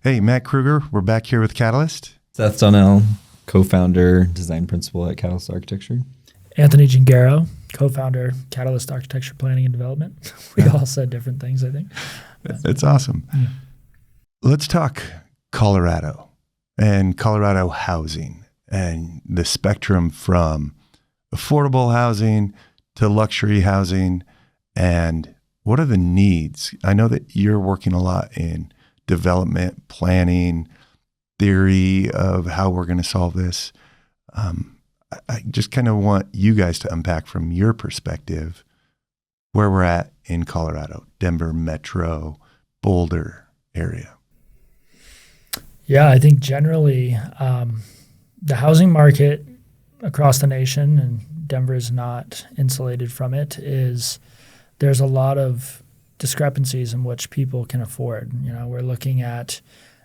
Hey, Matt Krueger, we're back here with Catalyst. Seth Donnell, co-founder, design principal at Catalyst Architecture. Anthony Gengaro, co-founder, Catalyst Architecture Planning and Development. We all said different things, I think. It's awesome. Yeah. Let's talk Colorado and Colorado housing and the spectrum from affordable housing to luxury housing, and what are the needs? I know that you're working a lot in development, planning, theory of how we're going to solve this. I just kind of want you guys to unpack from your perspective where we're at in Colorado, Denver metro, Boulder area. Yeah, I think generally the housing market across the nation, and Denver is not insulated from it, there's a lot of discrepancies in which people can afford. You know, we're looking at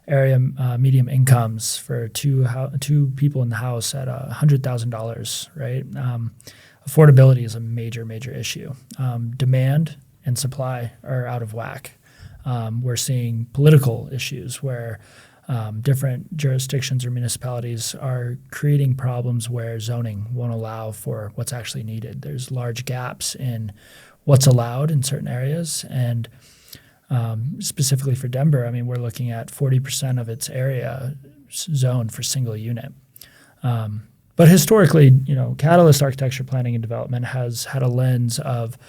area medium incomes for two people in the house at $100,000, right? Affordability is a major issue. Demand and supply are out of whack. We're seeing political issues where different jurisdictions or municipalities are creating problems where zoning won't allow for what's actually needed. There's large gaps in what's allowed in certain areas, and specifically for Denver, I mean, we're looking at 40% of its area zoned for single unit. But historically, you know, Catalyst Architecture Planning and Development has had a lens of,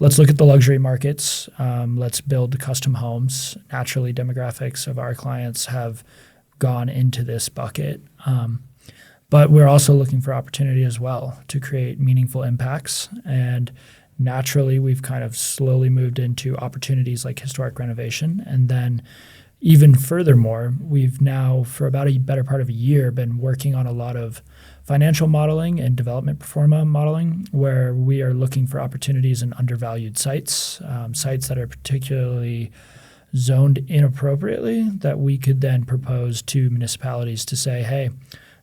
let's look at the luxury markets. Let's build custom homes. Naturally, demographics of our clients have gone into this bucket. But we're also looking for opportunity as well to create meaningful impacts. And naturally, we've kind of slowly moved into opportunities like historic renovation. And then even furthermore, we've now, for about a better part of a year, been working on a lot of financial modeling and development pro forma modeling, where we are looking for opportunities in undervalued sites, sites that are particularly zoned inappropriately, that we could then propose to municipalities to say, hey,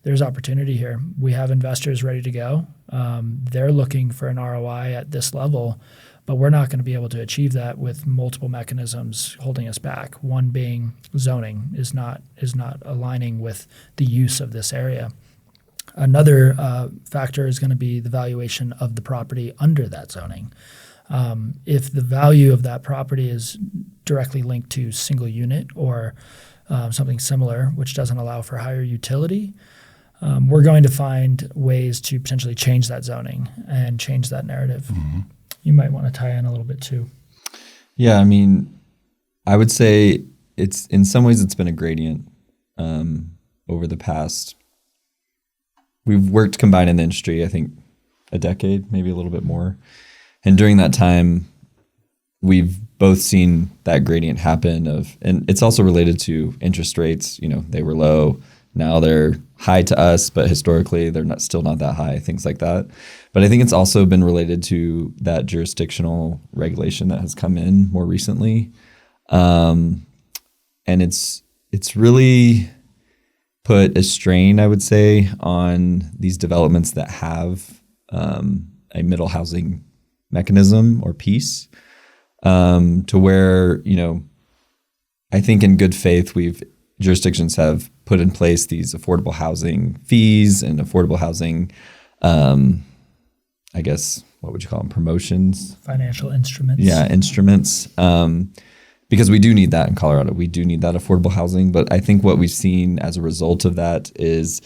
there's opportunity here. We have investors ready to go. They're looking for an ROI at this level, but we're not going to be able to achieve that with multiple mechanisms holding us back. One being zoning is not aligning with the use of this area. Another factor is going to be the valuation of the property under that zoning. If the value of that property is directly linked to single unit or something similar, which doesn't allow for higher utility, we're going to find ways to potentially change that zoning and change that narrative. Mm-hmm. You might want to tie in a little bit too. Yeah, I mean, I would say it's in some ways it's been a gradient over the past. We've worked combined in the industry, I think, a decade, maybe a little bit more. And during that time, we've both seen that gradient happen and it's also related to interest rates. You know, they were low. Now they're high to us, but historically they're still not that high, things like that. But I think it's also been related to that jurisdictional regulation that has come in more recently. And it's really put a strain, I would say, on these developments that have a middle housing mechanism or piece, to where, you know, I think in good faith, jurisdictions have put in place these affordable housing fees and affordable housing, I guess, what would you call them? Promotions? Financial instruments. Yeah, instruments. Because we do need that in Colorado. We do need that affordable housing. But I think what we've seen as a result of that is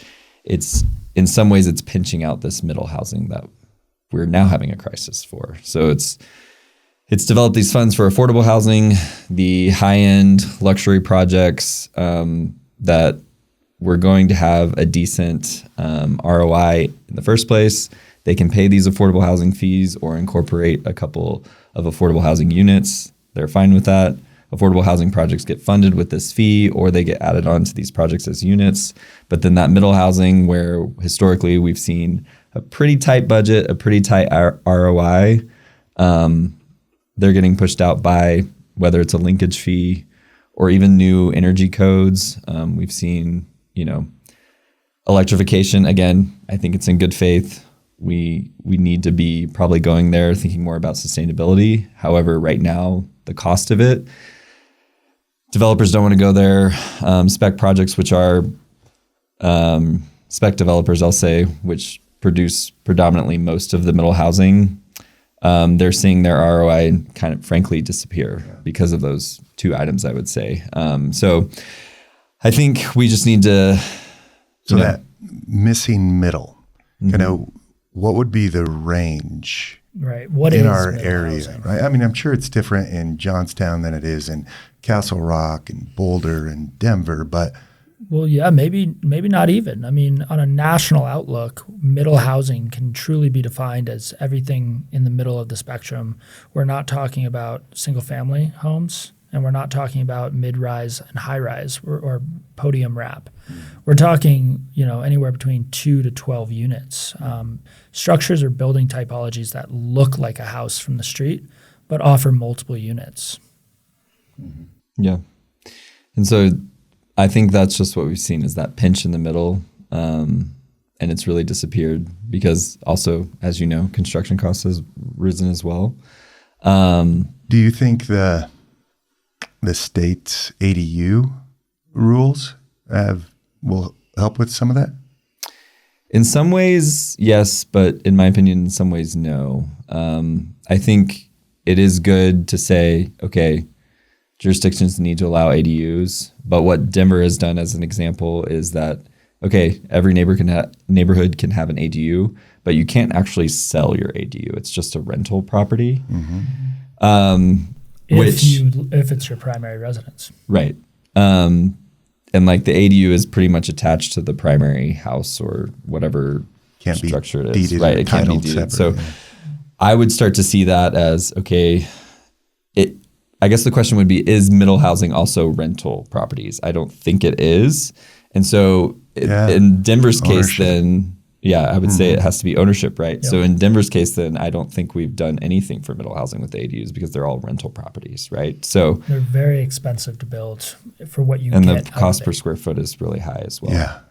it's, in some ways, it's pinching out this middle housing that we're now having a crisis for. So it's developed these funds for affordable housing, the high-end luxury projects that we're going to have a decent ROI in the first place. They can pay these affordable housing fees or incorporate a couple of affordable housing units. They're fine with that. Affordable housing projects get funded with this fee, or they get added on to these projects as units. But then that middle housing, where historically we've seen a pretty tight budget, a pretty tight ROI, they're getting pushed out by whether it's a linkage fee or even new energy codes. We've seen, you know, electrification. Again, I think it's in good faith. We need to be probably going there, thinking more about sustainability. However, right now, the cost of it developers don't want to go there. Spec projects, which are spec developers, I'll say, which produce predominantly most of the middle housing, they're seeing their ROI kind of frankly disappear because of those two items, I would say. So I think we just need to... So that missing middle, what would be the range what in is our middle area, housing? right? I mean, I'm sure it's different in Johnstown than it is in Castle Rock and Boulder and Denver, but... Well, yeah, maybe not even. I mean, on a national outlook, middle housing can truly be defined as everything in the middle of the spectrum. We're not talking about single-family homes, and we're not talking about mid-rise and high-rise or podium wrap. We're talking, anywhere between 2 to 12 units. Structures or building typologies that look like a house from the street, but offer multiple units. Yeah. And so I think that's just what we've seen is that pinch in the middle. And it's really disappeared because also, as you know, construction costs has risen as well. Do you think the state's ADU rules will help with some of that? In some ways, yes, but in my opinion, in some ways, no. I think it is good to say, okay, jurisdictions need to allow ADUs, but what Denver has done as an example is that, okay, every neighborhood can have an ADU, but you can't actually sell your ADU. It's just a rental property. If it's your primary residence. Right. And like the ADU is pretty much attached to the primary house or whatever structure it is. Right. It can't be deeded. So I would start to see that as, okay, I guess the question would be, is middle housing also rental properties? I don't think it is. And so in Denver's case, then, I would say it has to be ownership, right? Yep. So in Denver's case, then I don't think we've done anything for middle housing with ADUs because they're all rental properties, right? So they're very expensive to build for what you get. And the cost per square foot is really high as well. Yeah.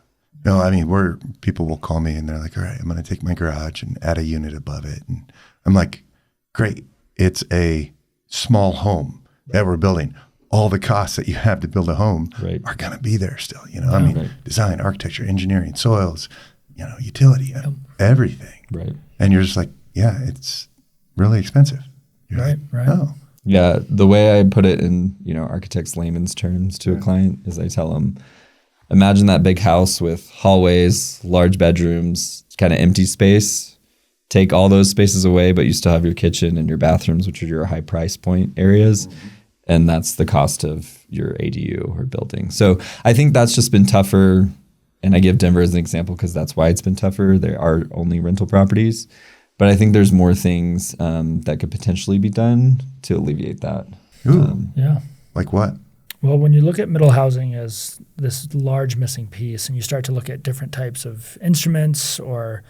No, I mean, people will call me and they're like, all right, I'm going to take my garage and add a unit above it. And I'm like, great. It's a small home that we're building. All the costs that you have to build a home are going to be there still. Design, architecture, engineering, soils, utility, everything. Right. And you're just like, it's really expensive. You're right. Oh. Yeah. The way I put it in, architects' layman's terms to a client is I tell them, imagine that big house with hallways, large bedrooms, kind of empty space. Take all those spaces away, but you still have your kitchen and your bathrooms, which are your high price point areas. And that's the cost of your ADU or building. So I think that's just been tougher. And I give Denver as an example because that's why it's been tougher. There are only rental properties. But I think there's more things that could potentially be done to alleviate that. Ooh. Like what? Well, when you look at middle housing as this large missing piece and you start to look at different types of instruments or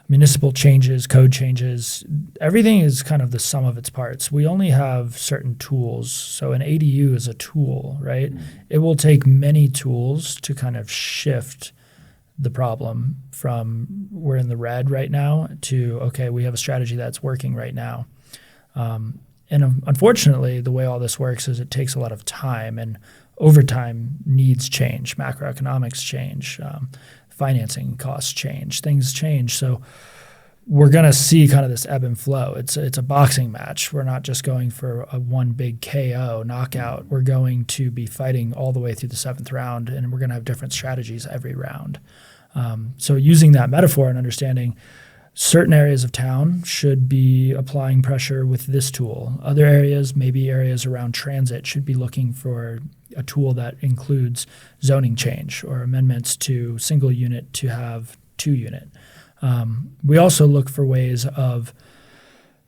municipal changes, code changes, everything is kind of the sum of its parts. We only have certain tools. So an ADU is a tool, right? It will take many tools to kind of shift the problem from we're in the red right now to, okay, we have a strategy that's working right now. And unfortunately, the way all this works is it takes a lot of time, and over time needs change, macroeconomics change, financing costs change, things change. So we're going to see kind of this ebb and flow. It's a boxing match. We're not just going for a one big KO knockout. We're going to be fighting all the way through the 7th round, and we're going to have different strategies every round. So using that metaphor and understanding certain areas of town should be applying pressure with this tool. Other areas, maybe areas around transit, should be looking for a tool that includes zoning change or amendments to single unit to have 2 unit. We also look for ways of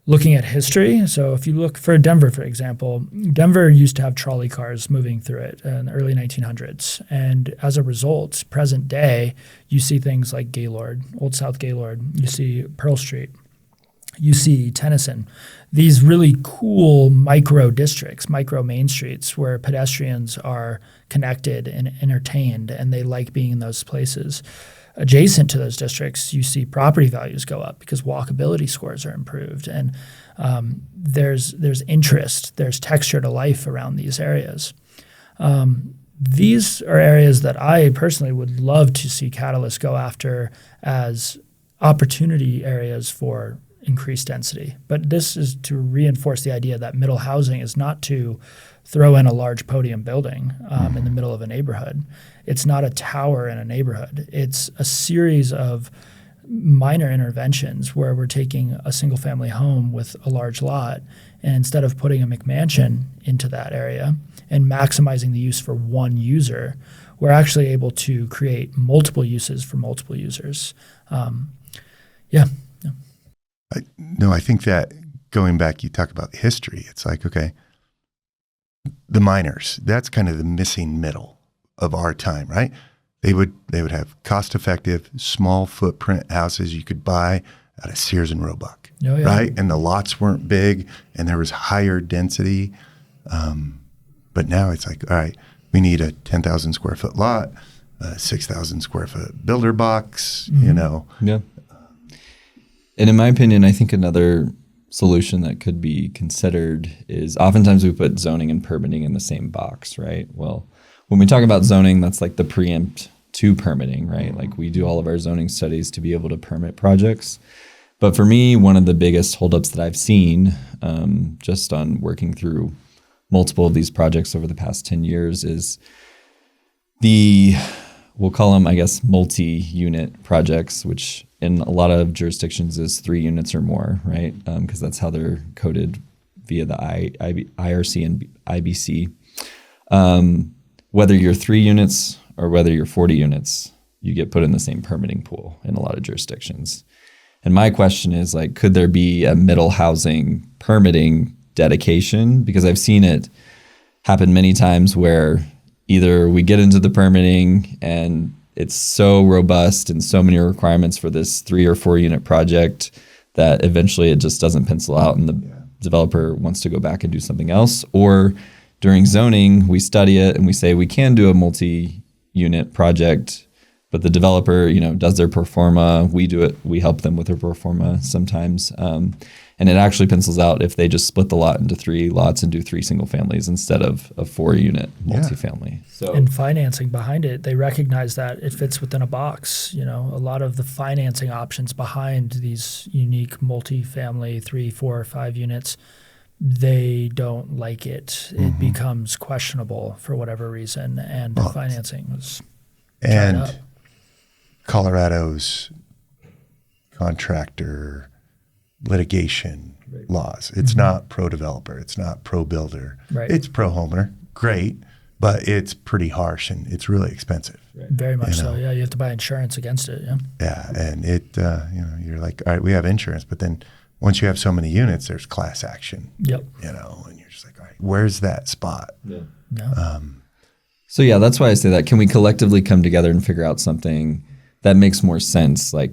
looking at history. So if you look for Denver, for example, Denver used to have trolley cars moving through it in the early 1900s. And as a result, present day, you see things like Gaylord, Old South Gaylord, you see Pearl Street, you see Tennyson, these really cool micro districts, micro main streets where pedestrians are connected and entertained and they like being in those places. Adjacent to those districts, you see property values go up because walkability scores are improved, and there's interest, there's texture to life around these areas. These are areas that I personally would love to see Catalyst go after as opportunity areas for increased density. But this is to reinforce the idea that middle housing is not to throw in a large podium building in the middle of a neighborhood. It's not a tower in a neighborhood. It's a series of minor interventions where we're taking a single family home with a large lot, and instead of putting a McMansion into that area and maximizing the use for one user, we're actually able to create multiple uses for multiple users. I think that going back, you talk about history. It's like, okay, the miners, that's kind of the missing middle of our time, right? They would have cost-effective, small footprint houses you could buy out of Sears and Roebuck, right? And the lots weren't big, and there was higher density. But now it's like, all right, we need a 10,000 square foot lot, a 6,000 square foot builder box, you know. Yeah. And in my opinion, I think another solution that could be considered is oftentimes we put zoning and permitting in the same box, right? Well, when we talk about zoning, that's like the preempt to permitting, right? Like we do all of our zoning studies to be able to permit projects. But for me, one of the biggest holdups that I've seen just on working through multiple of these projects over the past 10 years is we'll call them, I guess, multi-unit projects, which in a lot of jurisdictions is 3 units or more, right? Because that's how they're coded via the IRC and IBC. Whether you're 3 units or whether you're 40 units, you get put in the same permitting pool in a lot of jurisdictions. And my question is, like, could there be a middle housing permitting dedication? Because I've seen it happen many times where either we get into the permitting and it's so robust and so many requirements for this 3 or 4 unit project that eventually it just doesn't pencil out and the developer wants to go back and do something else. Or during zoning, we study it and we say we can do a multi-unit project, but the developer, does their pro forma. We do it. We help them with their pro forma sometimes. And it actually pencils out if they just split the lot into 3 lots and do 3 single families instead of a 4-unit multifamily. So, and financing behind it, they recognize that it fits within a box. A lot of the financing options behind these unique multifamily 3, 4, 5 units, they don't like it. It becomes questionable for whatever reason, and the financing was dried up. Colorado's contractor litigation laws. It's not pro-developer. It's not pro-builder. Right. It's pro-homeowner. Great, but it's pretty harsh and it's really expensive. Right. Very much so. Yeah, you have to buy insurance against it. Yeah, and it, you're like, all right, we have insurance, but then once you have so many units, there's class action. Yep. And you're just like, all right, where's that spot? Yeah. So yeah, that's why I say that. Can we collectively come together and figure out something that makes more sense? Like,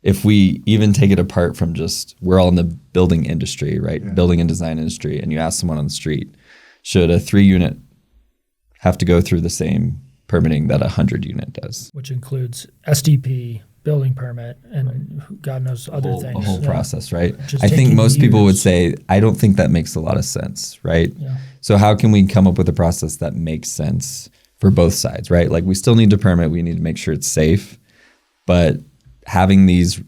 if we even take it apart from just, we're all in the building industry, right? Yeah. Building and design industry, and you ask someone on the street, should a 3-unit have to go through the same permitting that a 100-unit does? Which includes SDP, building permit, and God knows other things. A whole process, right? I think most people would say, I don't think that makes a lot of sense, right? Yeah. So how can we come up with a process that makes sense for both sides, right? Like, we still need to permit, we need to make sure it's safe, but having these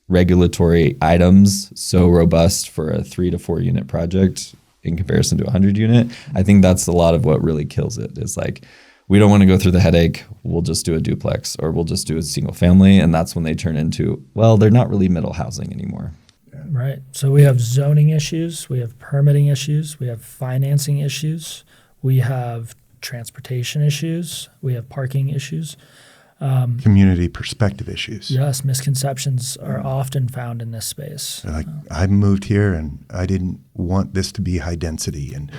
regulatory items so robust for a 3 to 4 unit project in comparison to a 100-unit, I think that's a lot of what really kills it. Is like, we don't want to go through the headache. We'll just do a duplex or we'll just do a single family. And that's when they turn into, well, they're not really middle housing anymore. Right. So we have zoning issues, we have permitting issues, we have financing issues, we have transportation issues, we have parking issues. Community perspective issues. Yes, misconceptions are often found in this space. They're like, I moved here and I didn't want this to be high density. And,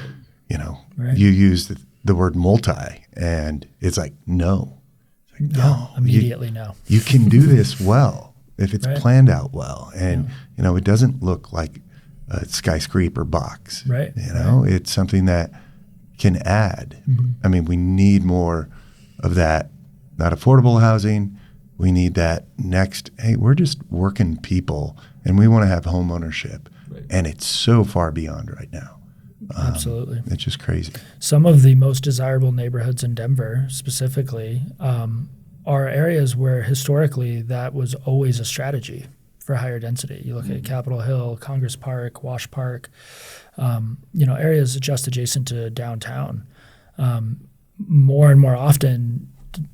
right. You use the word multi and it's like, no. It's like, no. Immediately no. You can do this well if it's right. planned out well. And, it doesn't look like a skyscraper box. Right. It's something that can add. I mean, we need more of that. Not affordable housing. We need that next, hey, we're just working people and we want to have home ownership. Right. And it's so far beyond right now. Absolutely. It's just crazy. Some of the most desirable neighborhoods in Denver specifically are areas where historically that was always a strategy for higher density. You look at Capitol Hill, Congress Park, Wash Park, areas just adjacent to downtown. More and more often,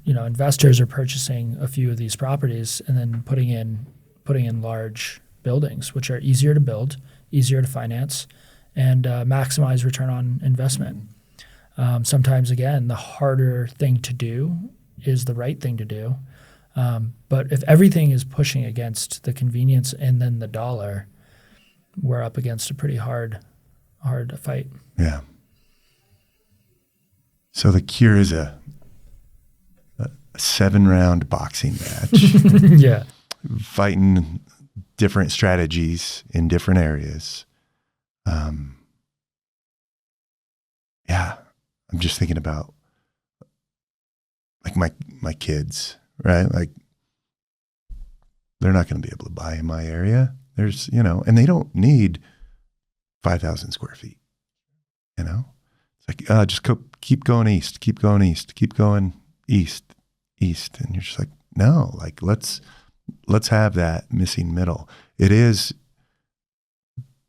investors are purchasing a few of these properties and then putting in large buildings, which are easier to build, easier to finance, and maximize return on investment. Sometimes, again, the harder thing to do is the right thing to do. But if everything is pushing against the convenience and then the dollar, we're up against a pretty hard fight. Yeah. So the cure is a 7-round boxing match. Yeah. Fighting different strategies in different areas. I'm just thinking about like my kids, right? Like they're not going to be able to buy in my area. There's, and they don't need 5,000 square feet, It's like, just keep going east, keep going east, keep going east. And you're just like, no, like let's have that missing middle. It is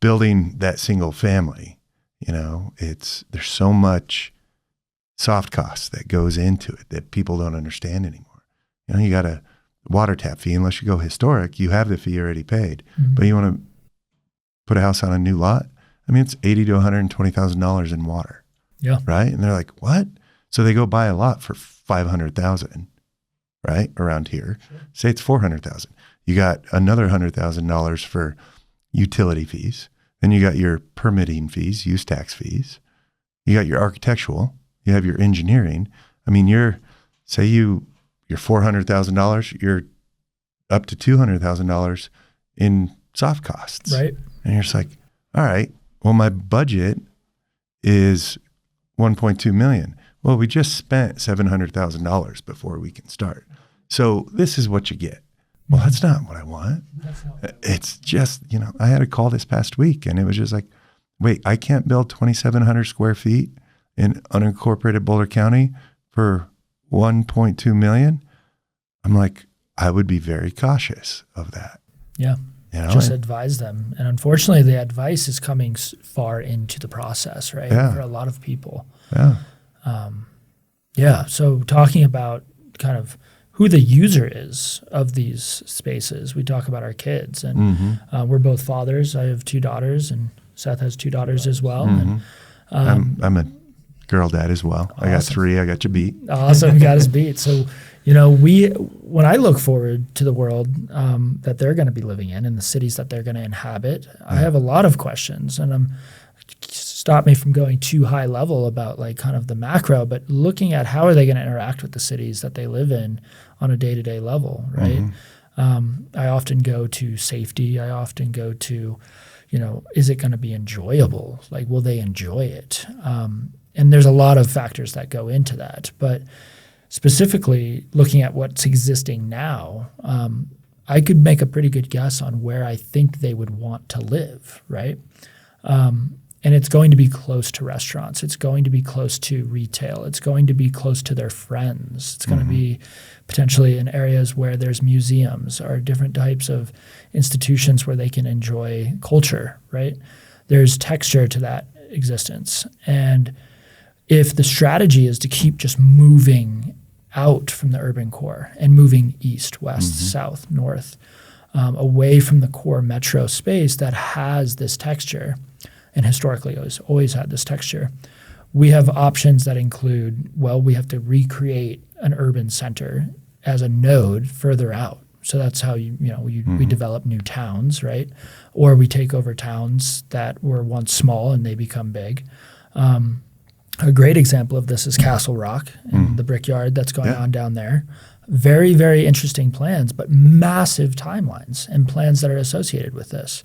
building that single family, there's so much soft costs that goes into it that people don't understand anymore. You got a water tap fee. Unless you go historic, you have the fee already paid. Mm-hmm. But you want to put a house on a new lot, it's $80,000 to $120,000 in water. Yeah. Right. And they're like, what? So they go buy a lot for $500,000, right? Around here. Sure. Say it's $400,000. You got another $100,000 for utility fees. Then you got your permitting fees, use tax fees. You got your architectural. You have your engineering. You're $400,000, you're up to $200,000 in soft costs. Right. And you're just like, all right, well, my budget is $1.2 million. Well, we just spent $700,000 before we can start. So this is what you get. Well, that's not what I want. It's just, I had a call this past week and it was just like, wait, I can't build 2,700 square feet in unincorporated Boulder County for $1.2 million. I'm like, I would be very cautious of that. Yeah. Just advise them. And unfortunately, the advice is coming far into the process, right? Yeah. For a lot of people. Yeah. So talking about kind of who the user is of these spaces, we talk about our kids. And we're both fathers. I have 2 daughters, and Seth has 2 daughters as well. Mm-hmm. And I'm a girl dad as well. Awesome. I got 3. I got you beat. Awesome. Got us beat. So, when I look forward to the world that they're going to be living in and the cities that they're going to inhabit, I have a lot of questions, and stop me from going too high level about like kind of the macro, but looking at how are they going to interact with the cities that they live in on a day-to-day level, right? I often go to safety. I often go to, is it going to be enjoyable? Like, will they enjoy it? And there's a lot of factors that go into that, but specifically looking at what's existing now, I could make a pretty good guess on where I think they would want to live, right? And it's going to be close to restaurants. It's going to be close to retail. It's going to be close to their friends. It's going to be potentially in areas where there's museums or different types of institutions where they can enjoy culture, right? There's texture to that existence. And if the strategy is to keep just moving out from the urban core and moving east, west, south, north, away from the core metro space that has this texture, and historically always had this texture, we have options that include, we have to recreate an urban center as a node further out. So that's how we develop new towns, right? Or we take over towns that were once small and they become big. A great example of this is Castle Rock and the Brickyard that's going on down there. Very, very interesting plans, but massive timelines and plans that are associated with this.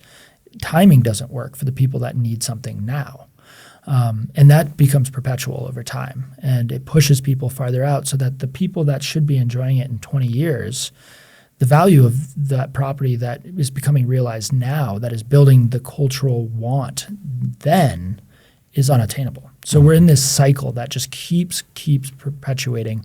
Timing doesn't work for the people that need something now. And that becomes perpetual over time. And it pushes people farther out so that the people that should be enjoying it in 20 years, the value of that property that is becoming realized now, that is building the cultural want then, is unattainable. So we're in this cycle that just keeps perpetuating.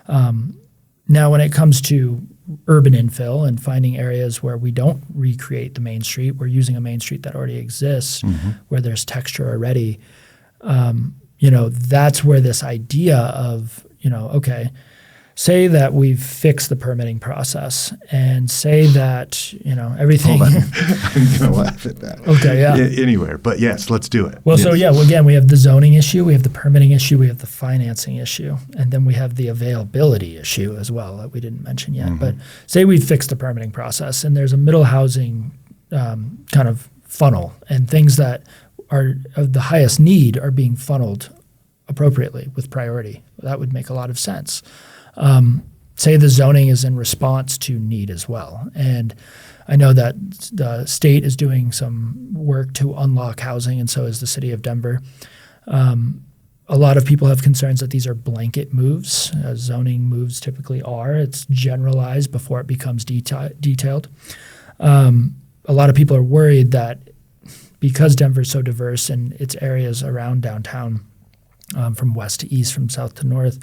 Now, when it comes to urban infill and finding areas where we don't recreate the main street, we're using a main street that already exists, where there's texture already. That's where this idea of, okay, say that we've fixed the permitting process and say that, everything. Hold on. I'm going to laugh at that. Okay, yeah. Anywhere. But yes, let's do it. Well, yes. Again, we have the zoning issue, we have the permitting issue, we have the financing issue, and then we have the availability issue as well that we didn't mention yet. But say we've fixed the permitting process and there's a middle housing kind of funnel, and things that are of the highest need are being funneled appropriately with priority. That would make a lot of sense. Say the zoning is in response to need as well. And I know that the state is doing some work to unlock housing, and so is the city of Denver. A lot of people have concerns that these are blanket moves, as zoning moves typically are. It's generalized before it becomes detailed. A lot of people are worried that because Denver is so diverse in its areas around downtown, from west to east, from south to north,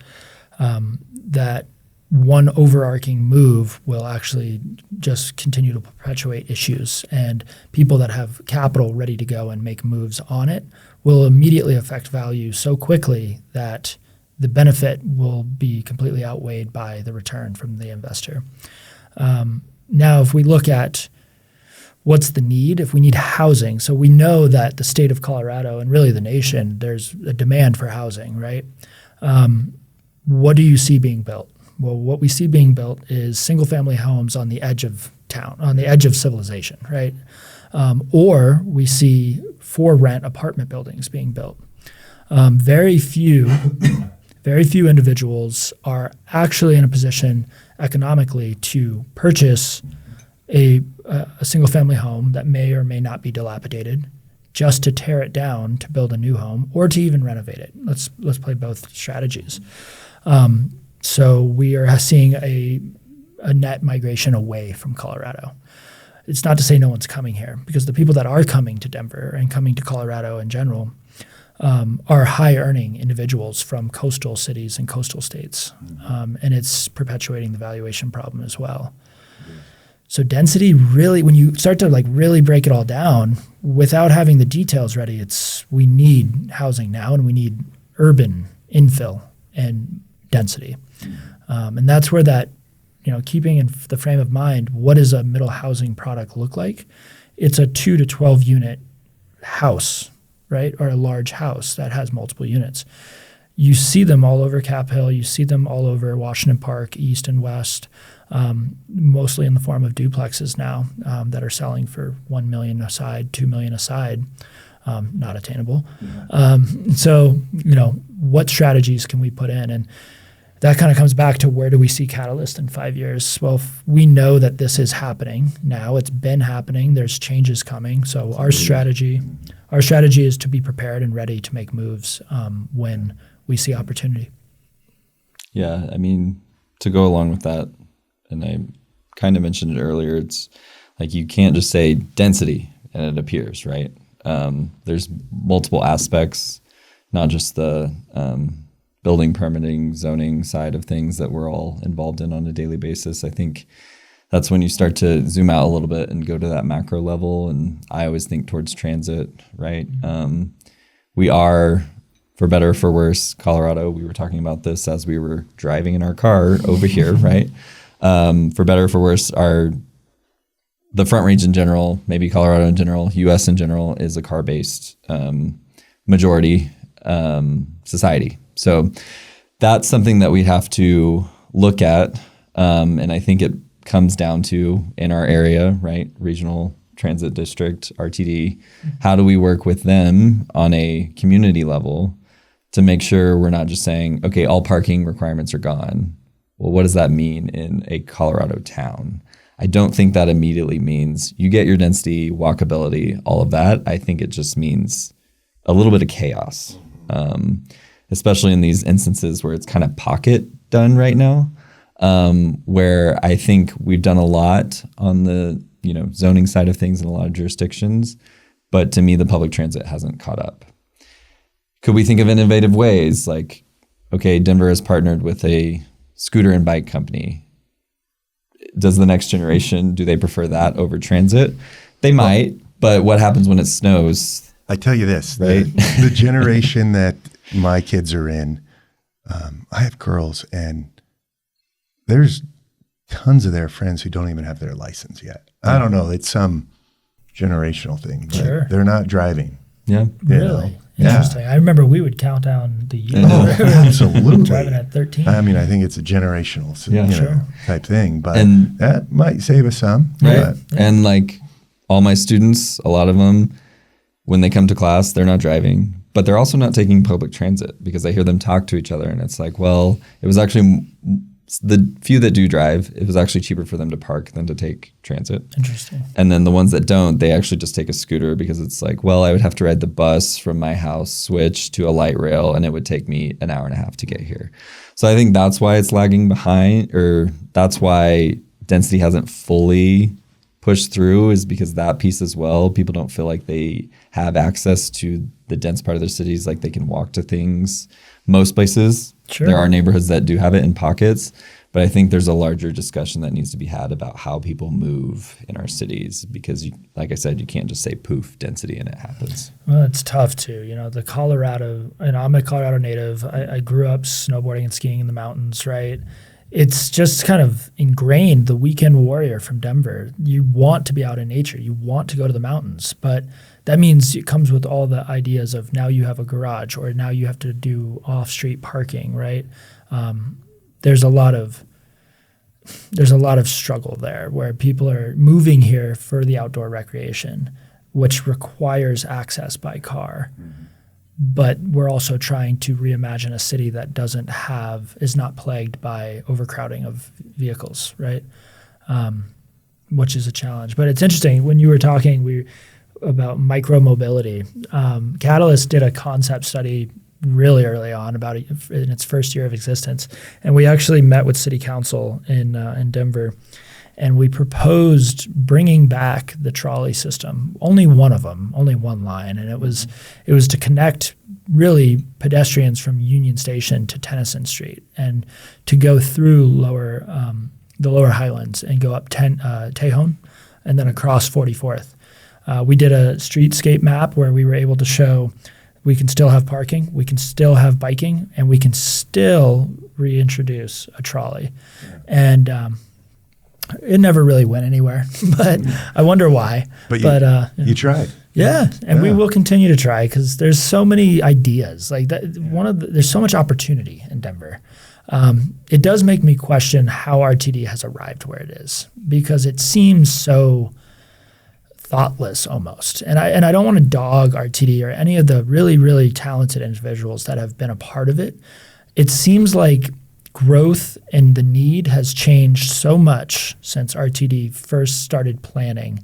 that one overarching move will actually just continue to perpetuate issues, and people that have capital ready to go and make moves on it will immediately affect value so quickly that the benefit will be completely outweighed by the return from the investor. Now, if we look at what's the need, if we need housing, so we know that the state of Colorado and really the nation, there's a demand for housing, right? What do you see being built? Well, what we see being built is single-family homes on the edge of town, on the edge of civilization, right? Or we see for-rent apartment buildings being built. Very few individuals are actually in a position economically to purchase a single-family home that may or may not be dilapidated, just to tear it down to build a new home, or to even renovate it. Let's play both strategies. So we are seeing a net migration away from Colorado. It's not to say no one's coming here, because the people that are coming to Denver and coming to Colorado in general are high-earning individuals from coastal cities and coastal states, and it's perpetuating the valuation problem as well. So density really, when you start to really break it all down, without having the details ready, we need housing now, and we need urban infill and density. And that's where that, keeping in the frame of mind, what does a middle housing product look like? It's a 2 to 12 unit house, right? Or a large house that has multiple units. You see them all over Cap Hill. You see them all over Washington Park, east and west, mostly in the form of duplexes now that are selling for $1 million a side, $2 million a side. Not attainable. So, what strategies can we put in? And that kind of comes back to, where do we see Catalyst in 5 years? Well, we know that this is happening now. It's been happening. There's changes coming. So our strategy is to be prepared and ready to make moves when we see opportunity. Yeah, I mean, to go along with that, and I kind of mentioned it earlier, it's like you can't just say density and it appears, right? There's multiple aspects, not just the building permitting, zoning side of things that we're all involved in on a daily basis. I think that's when you start to zoom out a little bit and go to that macro level. And I always think towards transit, right? We are, for better or for worse, Colorado, we were talking about this as we were driving in our car over here, right? For better or for worse, the Front Range in general, maybe Colorado in general, U.S. in general, is a car-based majority society. So that's something that we have to look at, and I think it comes down to, in our area, right, Regional Transit District, RTD, how do we work with them on a community level to make sure we're not just saying, okay, all parking requirements are gone. Well, what does that mean in a Colorado town? I don't think that immediately means you get your density, walkability, all of that. I think it just means a little bit of chaos, especially in these instances where it's kind of pocket done right now, where I think we've done a lot on the zoning side of things in a lot of jurisdictions, but to me, the public transit hasn't caught up. could we think of innovative ways? Like, okay, Denver has partnered with a scooter and bike company. Does the next generation, do they prefer that over transit? They might, but what happens when it snows? I tell you this, right? the generation that my kids are in, I have girls, and there's tons of their friends who don't even have their license yet. I don't know. It's some generational thing. Sure. They're not driving. Yeah. Really? Interesting. I remember we would count down the years. Oh, absolutely. Driving at 13. I mean, I think it's a generational type thing, but And that might save us some. right. And like all my students, a lot of them, when they come to class, they're not driving, but they're also not taking public transit because I hear them talk to each other. And it's like, well, it was actually the few that do drive, it was actually cheaper for them to park than to take transit. Interesting. And then the ones that don't, they actually just take a scooter because it's like, well, I would have to ride the bus from my house, switch to a light rail, and it would take me an hour and a half to get here. So I think that's why it's lagging behind, or that's why density hasn't fully pushed through, is because that piece as well. People don't feel like they have access to the dense part of their cities, like they can walk to things. Most places, Sure. there are neighborhoods that do have it in pockets, but I think there's a larger discussion that needs to be had about how people move in our cities, because you, like I said, you can't just say poof density and it happens. Well, it's tough too. You know, the Colorado, and I'm a Colorado native. I grew up snowboarding and skiing in the mountains, right? It's just kind of ingrained, the weekend warrior from Denver. You want to be out in nature. You want to go to the mountains, but that means it comes with all the ideas of now you have a garage, or now you have to do off-street parking, right? There's a lot of struggle there where people are moving here for the outdoor recreation, which requires access by car. Mm-hmm. But we're also trying to reimagine a city that is not plagued by overcrowding of vehicles, right? Which is a challenge. But it's interesting, when you were talking about micro-mobility, Catalyst did a concept study really early on about it in its first year of existence. And we actually met with city council in Denver, and we proposed bringing back the trolley system, only one of them, only one line. And it was to connect really pedestrians from Union Station to Tennyson Street, and to go through the lower Highlands and go up Tejon and then across 44th. We did a streetscape map where we were able to show we can still have parking, we can still have biking, and we can still reintroduce a trolley. Yeah. And it never really went anywhere, but I wonder why. But you tried. Yeah, and we will continue to try, because there's so many ideas. Like that, there's so much opportunity in Denver. It does make me question how RTD has arrived where it is, because it seems so thoughtless almost. And I don't want to dog RTD or any of the really, really talented individuals that have been a part of it. It seems like growth and the need has changed so much since RTD first started planning,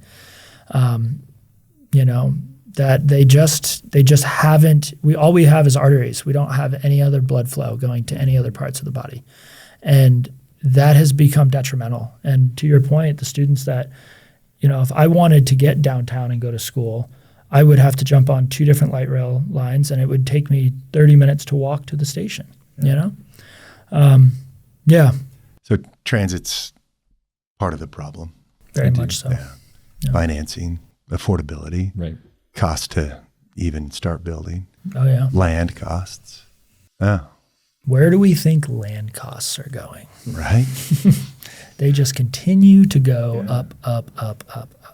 that they just haven't, all we have is arteries. We don't have any other blood flow going to any other parts of the body. And that has become detrimental. And to your point, the students that, if I wanted to get downtown and go to school, I would have to jump on 2 different light rail lines, and it would take me 30 minutes to walk to the station, Yeah. So transit's part of the problem. Very much so. Yeah. Financing, affordability, right? Cost to even start building. Oh, yeah. Land costs. Yeah. Where do we think land costs are going? Right. They just continue to go up.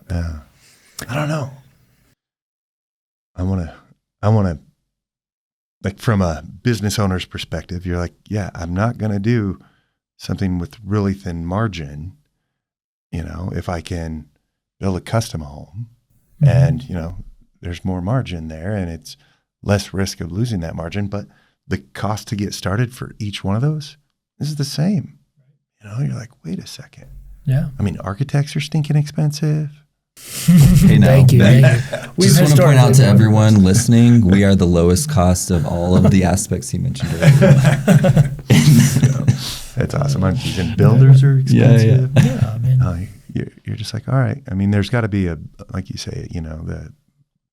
Yeah. I don't know. I want to, like, from a business owner's perspective, you're like, yeah, I'm not going to do something with really thin margin, if I can build a custom home, and, there's more margin there and it's less risk of losing that margin, but the cost to get started for each one of those is the same. You're like, wait a second. Yeah. I mean, architects are stinking expensive. Hey, no. Thank you. We just want to point out to everyone listening, we are the lowest cost of all of the aspects he mentioned earlier. That's awesome. Builders are expensive. Yeah. I mean, you're just like, all right. I mean, there's got to be like you say, the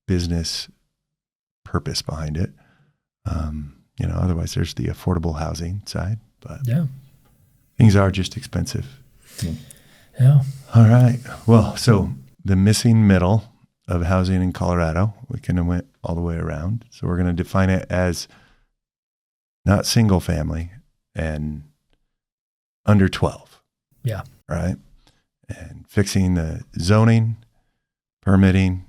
business purpose behind it. Otherwise there's the affordable housing side, but things are just expensive. Yeah. All right. Well, so the missing middle of housing in Colorado, we kind of went all the way around. So we're going to define it as not single family and under 12. Yeah. Right. And fixing the zoning, permitting,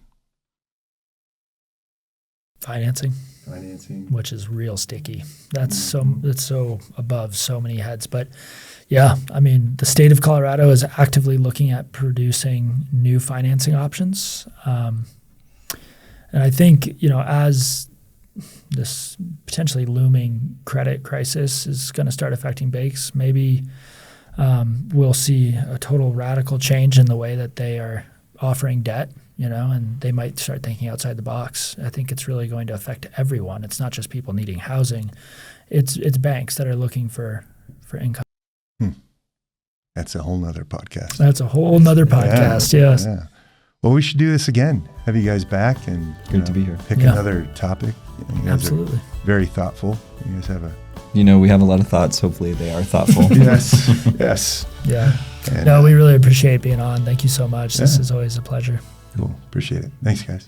financing, which is real sticky. That's so above so many heads. But yeah, I mean, the state of Colorado is actively looking at producing new financing options. And I think, as this potentially looming credit crisis is going to start affecting banks, maybe we'll see a total radical change in the way that they are offering debt, and they might start thinking outside the box. I think it's really going to affect everyone. It's not just people needing housing. It's banks that are looking for income. That's a whole nother podcast. That's a whole nother podcast. Yes. Yeah. Well, we should do this again. Have you guys back and good to be here. Pick another topic. You guys Absolutely. are very thoughtful. You guys have we have a lot of thoughts. Hopefully they are thoughtful. Yes. Yeah. And, we really appreciate being on. Thank you so much. This is always a pleasure. Cool. Appreciate it. Thanks, guys.